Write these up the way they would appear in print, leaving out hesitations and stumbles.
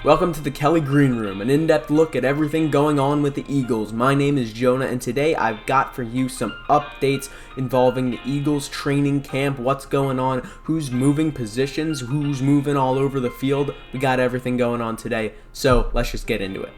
Welcome to the Kelly Green Room, an in-depth look at everything going on with the Eagles. My name is Jonah, and today I've got for you some updates involving the Eagles training camp, what's going on, who's moving positions, who's moving all over the field. We got everything going on today, so let's just get into it.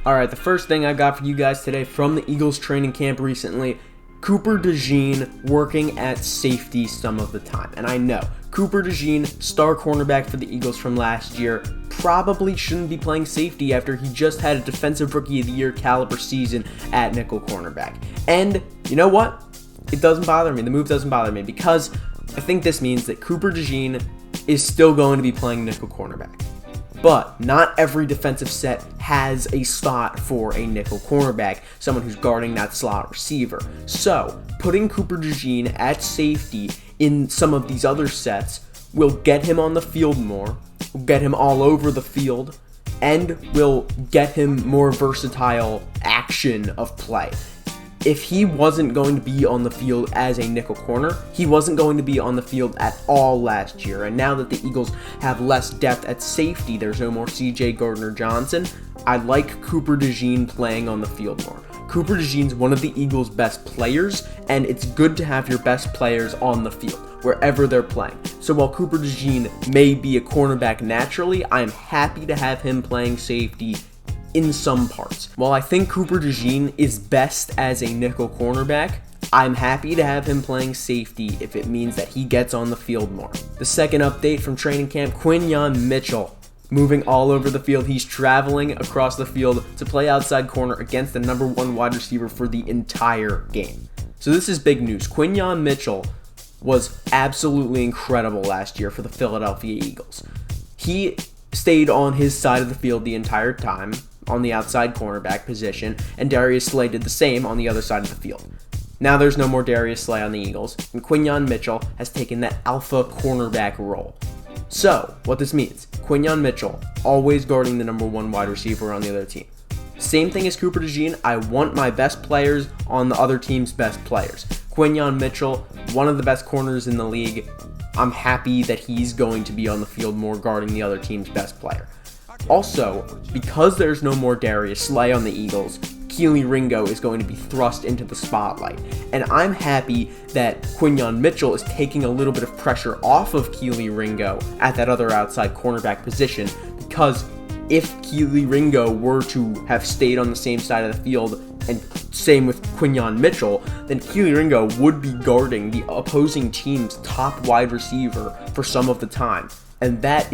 Alright, the first thing I got for you guys today from the Eagles training camp recently, Cooper DeJean working at safety some of the time. And I know, Cooper DeJean, star cornerback for the Eagles from last year, probably shouldn't be playing safety after he just had a Defensive Rookie of the Year caliber season at nickel cornerback. And you know what? It doesn't bother me. The move doesn't bother me because I think this means that Cooper DeJean is still going to be playing nickel cornerback. But not every defensive set has a slot for a nickel cornerback, someone who's guarding that slot receiver. So, putting Cooper DeJean at safety in some of these other sets will get him on the field more, will get him all over the field, and will get him more versatile action of play. If he wasn't going to be on the field as a nickel corner, he wasn't going to be on the field at all last year. And now that the Eagles have less depth at safety, there's no more CJ Gardner-Johnson, I like Cooper DeJean playing on the field more. Cooper DeJean's one of the Eagles' best players, and it's good to have your best players on the field, wherever they're playing. So while Cooper DeJean may be a cornerback naturally, I'm happy to have him playing safety in some parts. While I think Cooper DeJean is best as a nickel cornerback, I'm happy to have him playing safety if it means that he gets on the field more. The second update from training camp, Quinyon Mitchell. Moving all over the field, he's traveling across the field to play outside corner against the number one wide receiver for the entire game. So this is big news. Quinyon Mitchell was absolutely incredible last year for the Philadelphia Eagles. He stayed on his side of the field the entire time, on the outside cornerback position, and Darius Slay did the same on the other side of the field. Now there's no more Darius Slay on the Eagles, and Quinyon Mitchell has taken that alpha cornerback role. So, what this means, Quinyon Mitchell, always guarding the number one wide receiver on the other team. Same thing as Cooper DeJean, I want my best players on the other team's best players. Quinyon Mitchell, one of the best corners in the league, I'm happy that he's going to be on the field more guarding the other team's best player. Also, because there's no more Darius Slay on the Eagles, Kelee Ringo is going to be thrust into the spotlight. And I'm happy that Quinyon Mitchell is taking a little bit of pressure off of Kelee Ringo at that other outside cornerback position, because if Kelee Ringo were to have stayed on the same side of the field, and same with Quinyon Mitchell, then Kelee Ringo would be guarding the opposing team's top wide receiver for some of the time. And that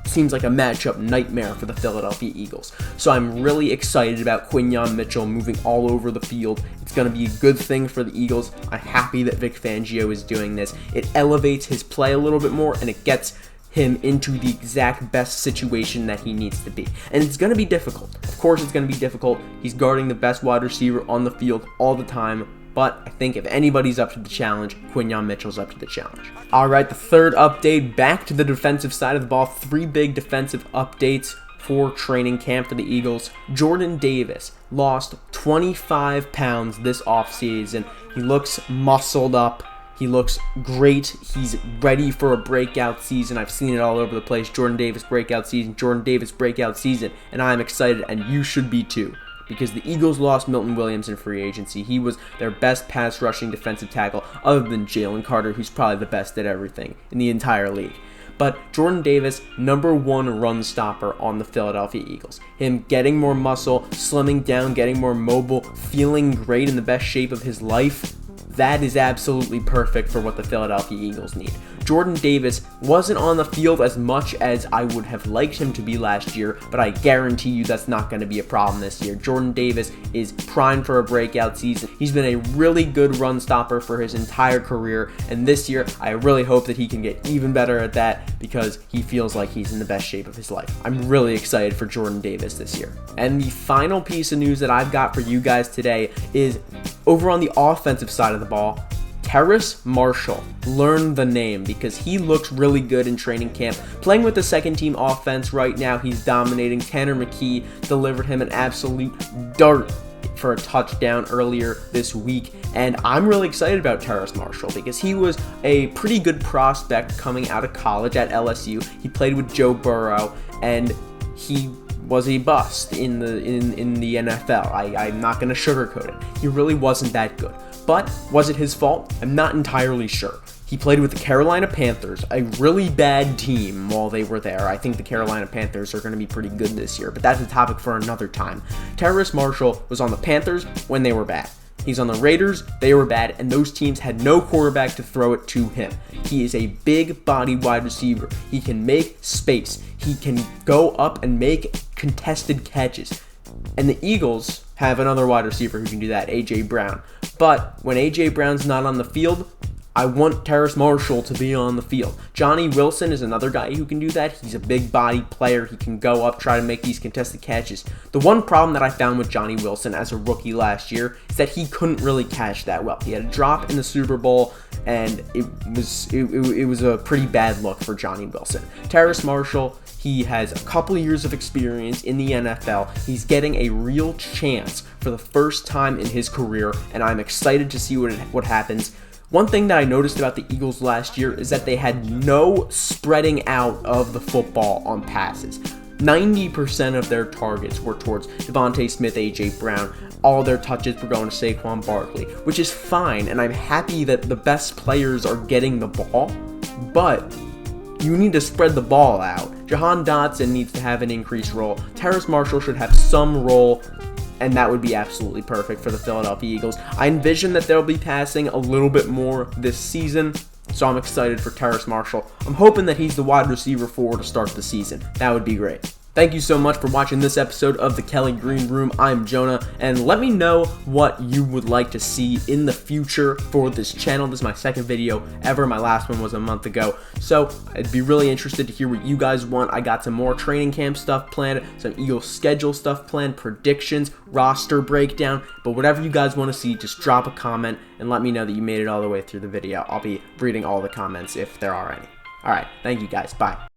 seems like a matchup nightmare for the Philadelphia Eagles. So I'm really excited about Quinyon Mitchell moving all over the field. It's going to be a good thing for the Eagles. I'm happy that Vic Fangio is doing this. It elevates his play a little bit more, and it gets him into the exact best situation that he needs to be. And it's going to be difficult. Of course it's going to be difficult. He's guarding the best wide receiver on the field all the time. But I think if anybody's up to the challenge, Quinyon Mitchell's up to the challenge. Alright, the third update, back to the defensive side of the ball. 3 big defensive updates for training camp for the Eagles. Jordan Davis lost 25 pounds this offseason. He looks muscled up. He looks great. He's ready for a breakout season. I've seen it all over the place. Jordan Davis breakout season, Jordan Davis breakout season. And I'm excited, and you should be too, because the Eagles lost Milton Williams in free agency. He was their best pass rushing defensive tackle, other than Jalen Carter, who's probably the best at everything in the entire league. But Jordan Davis, number one run stopper on the Philadelphia Eagles. Him getting more muscle, slimming down, getting more mobile, feeling great in the best shape of his life. That is absolutely perfect for what the Philadelphia Eagles need. Jordan Davis wasn't on the field as much as I would have liked him to be last year, but I guarantee you that's not going to be a problem this year. Jordan Davis is primed for a breakout season. He's been a really good run stopper for his entire career, and this year I really hope that he can get even better at that, because he feels like he's in the best shape of his life. I'm really excited for Jordan Davis this year. And the final piece of news that I've got for you guys today is over on the offensive side of the ball. Terrace Marshall, learn the name because he looks really good in training camp. Playing with the second team offense right now, he's dominating. Tanner McKee delivered him an absolute dart for a touchdown earlier this week, and I'm really excited about Terrace Marshall because he was a pretty good prospect coming out of college at LSU. He played with Joe Burrow, and he was a bust in the NFL. I'm not going to sugarcoat it. He really wasn't that good. But was it his fault? I'm not entirely sure. He played with the Carolina Panthers, a really bad team while they were there. I think the Carolina Panthers are going to be pretty good this year, but that's a topic for another time. Terrace Marshall was on the Panthers when they were bad. He's on the Raiders, they were bad, and those teams had no quarterback to throw it to him. He is a big body wide receiver. He can make space. He can go up and make contested catches. And the Eagles have another wide receiver who can do that, A.J. Brown. But when A.J. Brown's not on the field, I want Terrace Marshall to be on the field. Johnny Wilson is another guy who can do that. He's a big body player. He can go up, try to make these contested catches. The one problem that I found with Johnny Wilson as a rookie last year is that he couldn't really catch that well. He had a drop in the Super Bowl, and it was a pretty bad look for Johnny Wilson. Terrace Marshall, he has a couple years of experience in the NFL. He's getting a real chance for the first time in his career, and I'm excited to see what happens. One thing that I noticed about the Eagles last year is that they had no spreading out of the football on passes. 90% of their targets were towards Devontae Smith, A.J. Brown. All their touches were going to Saquon Barkley, which is fine, and I'm happy that the best players are getting the ball, but you need to spread the ball out. Jahan Dotson needs to have an increased role. Terrace Marshall should have some role, and that would be absolutely perfect for the Philadelphia Eagles. I envision that they'll be passing a little bit more this season, so I'm excited for Terrace Marshall. I'm hoping that he's the wide receiver 4 to start the season. That would be great. Thank you so much for watching this episode of the Kelly Green Room. I'm Jonah, and let me know what you would like to see in the future for this channel. This is my second video ever. My last one was a month ago, so I'd be really interested to hear what you guys want. I got some more training camp stuff planned, some Eagles schedule stuff planned, predictions, roster breakdown, but whatever you guys want to see, just drop a comment and let me know that you made it all the way through the video. I'll be reading all the comments if there are any. All right, thank you guys. Bye.